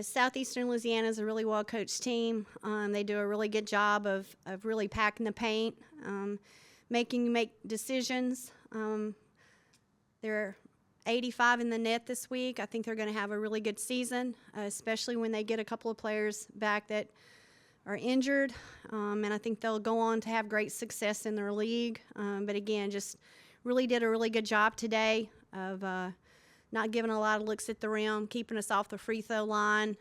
Southeastern Louisiana is a really well-coached team. They do a really good job of really packing the paint, making you make decisions. They're 85 in the net this week. I think they're going to have a really good season, especially when they get a couple of players back that are injured. And I think they'll go on to have great success in their league. But again, just really did a really good job today of not giving a lot of looks at the rim, keeping us off the free throw line.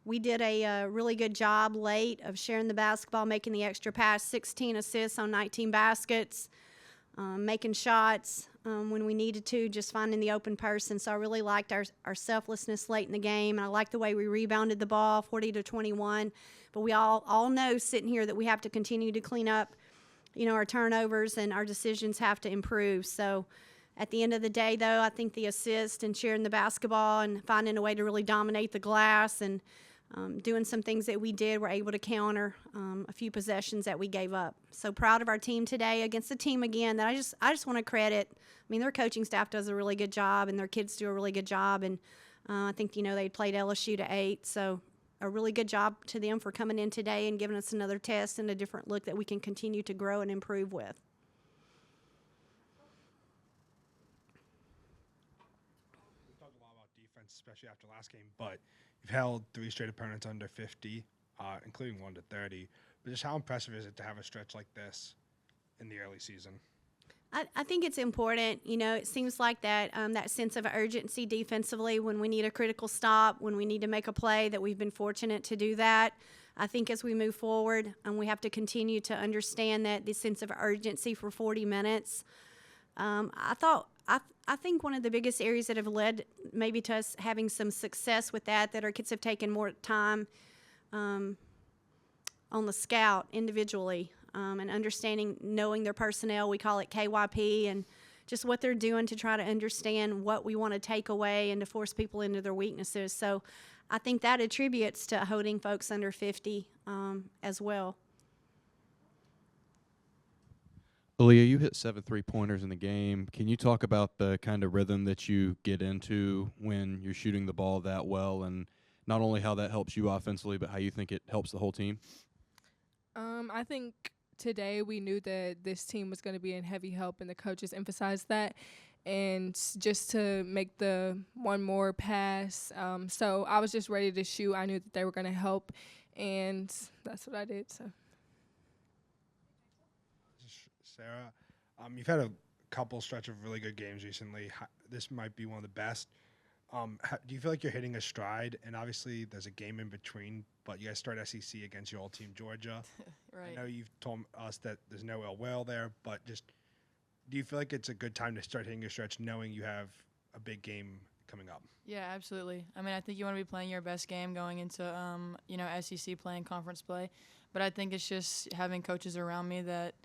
We did a really good job late of sharing the basketball, making the extra pass, 16 assists on 19 baskets, making shots when we needed to, just finding the open person. So I really liked our selflessness late in the game, and I liked the way we rebounded the ball, 40-21. But we all know sitting here that we have to continue to clean up, our turnovers, and our decisions have to improve. So at the end of the day, though, I think the assist and sharing the basketball and finding a way to really dominate the glass and doing some things that we did, were able to counter a few possessions that we gave up. So proud of our team today against a team, again, that I just want to credit. I mean, their coaching staff does a really good job, and their kids do a really good job. And I think, they played LSU to 8. So a really good job to them for coming in today and giving us another test and a different look that we can continue to grow and improve with. Especially after last game, but you've held 3 straight opponents under 50, including 1 to 30. But just how impressive is it to have a stretch like this in the early season? I think it's important. It seems like that sense of urgency defensively when we need a critical stop, when we need to make a play, that we've been fortunate to do that. I think as we move forward, we have to continue to understand that this sense of urgency for 40 minutes. I think one of the biggest areas that have led maybe to us having some success with that our kids have taken more time on the scout individually and understanding, knowing their personnel. We call it KYP, and just what they're doing to try to understand what we want to take away and to force people into their weaknesses. So I think that attributes to holding folks under 50 as well. Aaliyah, you hit 7 3-pointers in the game. Can you talk about the kind of rhythm that you get into when you're shooting the ball that well, and not only how that helps you offensively, but how you think it helps the whole team? I think today we knew that this team was going to be in heavy help, and the coaches emphasized that. And just to make the one more pass, so I was just ready to shoot. I knew that they were going to help, and that's what I did. So. Sarah, you've had a couple stretch of really good games recently. This might be one of the best. Do you feel like you're hitting a stride? And obviously there's a game in between, but you guys start SEC against your old team, Georgia. Right. I know you've told us that there's no ill will there, but just do you feel like it's a good time to start hitting your stretch knowing you have a big game coming up? Yeah, absolutely. I mean, I think you want to be playing your best game going into, SEC play and conference play. But I think it's just having coaches around me that –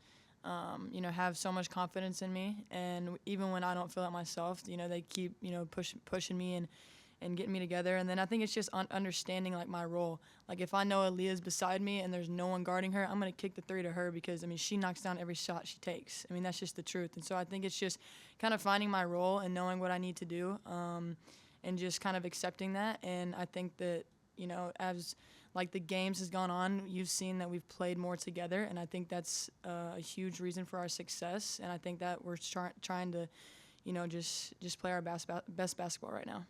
have so much confidence in me, and even when I don't feel it myself, they keep, pushing me and getting me together. And then I think it's just understanding my role. Like if I know Aaliyah's beside me and there's no one guarding her, I'm gonna kick the 3 to her because she knocks down every shot she takes. I mean, that's just the truth. And so I think it's just kind of finding my role and knowing what I need to do, and just kind of accepting that. And I think that as the games has gone on, you've seen that we've played more together, and I think that's a huge reason for our success. And I think that we're trying to, just play our best basketball right now.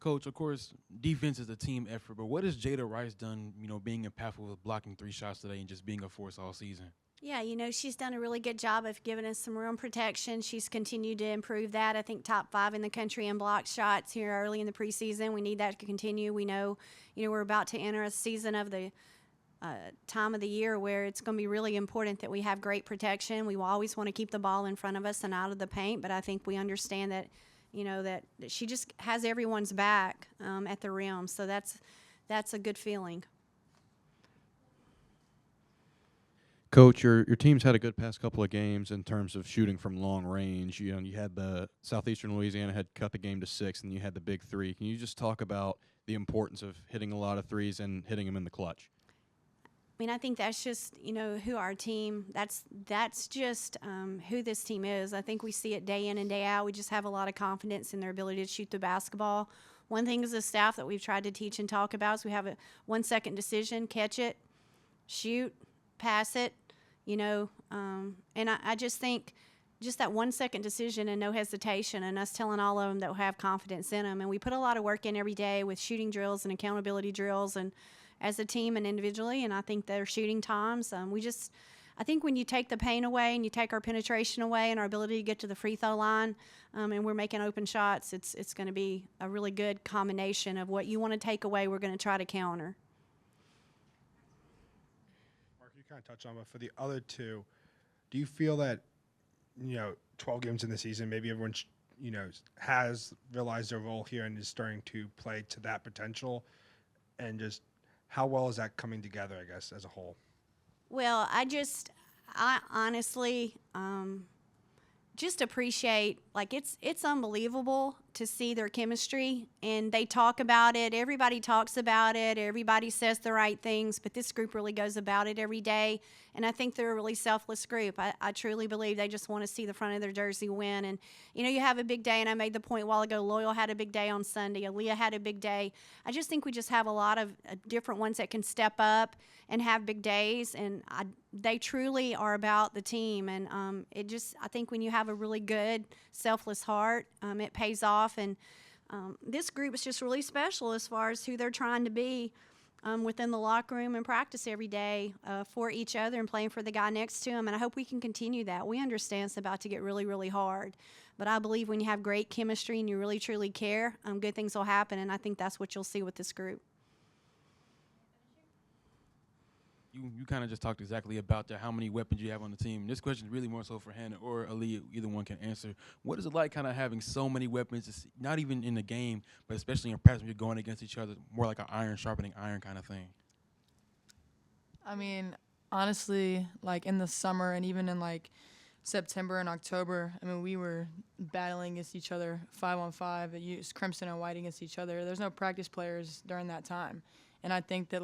Coach, of course, defense is a team effort, but what has Jada Rice done, being impactful with blocking 3 shots today and just being a force all season? Yeah, she's done a really good job of giving us some rim protection. She's continued to improve that. I think top 5 in the country in block shots here early in the preseason. We need that to continue. We know, we're about to enter a season of the time of the year where it's going to be really important that we have great protection. We will always want to keep the ball in front of us and out of the paint, but I think we understand that, that she just has everyone's back at the rim. So that's a good feeling. Coach, your team's had a good past couple of games in terms of shooting from long range. You had the Southeastern Louisiana had cut the game to 6, and you had the big 3. Can you just talk about the importance of hitting a lot of threes and hitting them in the clutch? mean, I think that's just, who our team, that's just who this team is. I think we see it day in and day out. We just have a lot of confidence in their ability to shoot the basketball. One thing as a staff that we've tried to teach and talk about is we have a 1-second decision: catch it, shoot, pass it, and I just think just that 1-second decision and no hesitation, and us telling all of them that we have confidence in them. And we put a lot of work in every day with shooting drills and accountability drills, and as a team and individually. And I think their shooting times, I think when you take the pain away and you take our penetration away and our ability to get to the free throw line, and we're making open shots, it's going to be a really good combination of what you want to take away. We're going to try to counter. Mark, you kind of touched on, but for the other two, do you feel that 12 games in the season, maybe everyone has realized their role here and is starting to play to that potential, and just how well is that coming together, I guess, as a whole? Well, I honestly just appreciate, it's unbelievable to see their chemistry, and they talk about it. Everybody talks about it. Everybody says the right things, but this group really goes about it every day, and I think they're a really selfless group. I truly believe they just want to see the front of their jersey win. And, you have a big day, and I made the point a while ago, Loyal had a big day on Sunday. Aaliyah had a big day. I just think we just have a lot of different ones that can step up and have big days, and they truly are about the team. And I think when you have a really good, selfless heart, it pays off. And this group is just really special as far as who they're trying to be within the locker room and practice every day for each other and playing for the guy next to them. And I hope we can continue that. We understand it's about to get really, really hard. But I believe when you have great chemistry and you really, truly care, good things will happen. And I think that's what you'll see with this group. You kind of just talked exactly about that, how many weapons you have on the team. This question is really more so for Hannah or Aaliyah. Either one can answer. What is it like kind of having so many weapons, it's not even in the game, but especially in practice when you're going against each other, more like an iron sharpening iron kind of thing? I mean, honestly, in the summer and even in September and October, we were battling against each other 5-on-5. It's crimson and white against each other. There's no practice players during that time. And I think that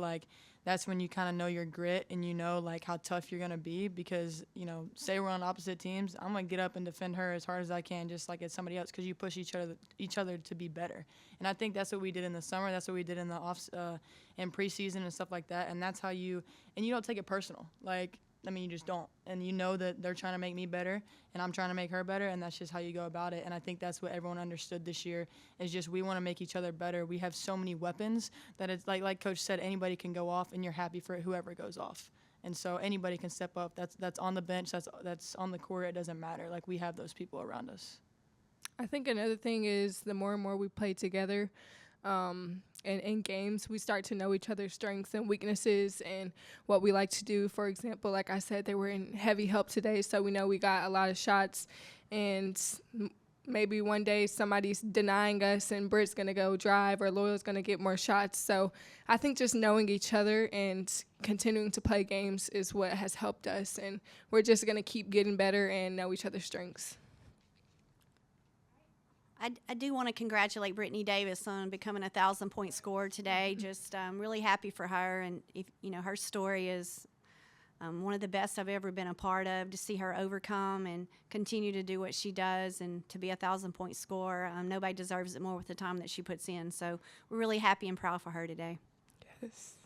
that's when you kind of know your grit and how tough you're going to be, because, say we're on opposite teams, I'm going to get up and defend her as hard as I can, just like it's somebody else, because you push each other to be better. And I think that's what we did in the summer. That's what we did in the in preseason and stuff like that. And that's how you don't take it personal. You just don't. And you know that they're trying to make me better, and I'm trying to make her better, and that's just how you go about it. And I think that's what everyone understood this year, is just we want to make each other better. We have so many weapons that it's like Coach said, anybody can go off, and you're happy for whoever goes off. And so anybody can step up. That's on the bench. That's on the court. It doesn't matter. We have those people around us. I think another thing is the more and more we play together, and in games, we start to know each other's strengths and weaknesses and what we like to do. For example, like I said, they were in heavy help today, so we know we got a lot of shots. And maybe one day somebody's denying us and Britt's going to go drive or Loyal's going to get more shots. So I think just knowing each other and continuing to play games is what has helped us. And we're just going to keep getting better and know each other's strengths. I do want to congratulate Brittany Davis on becoming a 1,000-point scorer today. Just really happy for her, and her story is one of the best I've ever been a part of. To see her overcome and continue to do what she does, and to be a 1,000-point scorer, nobody deserves it more with the time that she puts in. So we're really happy and proud for her today. Yes.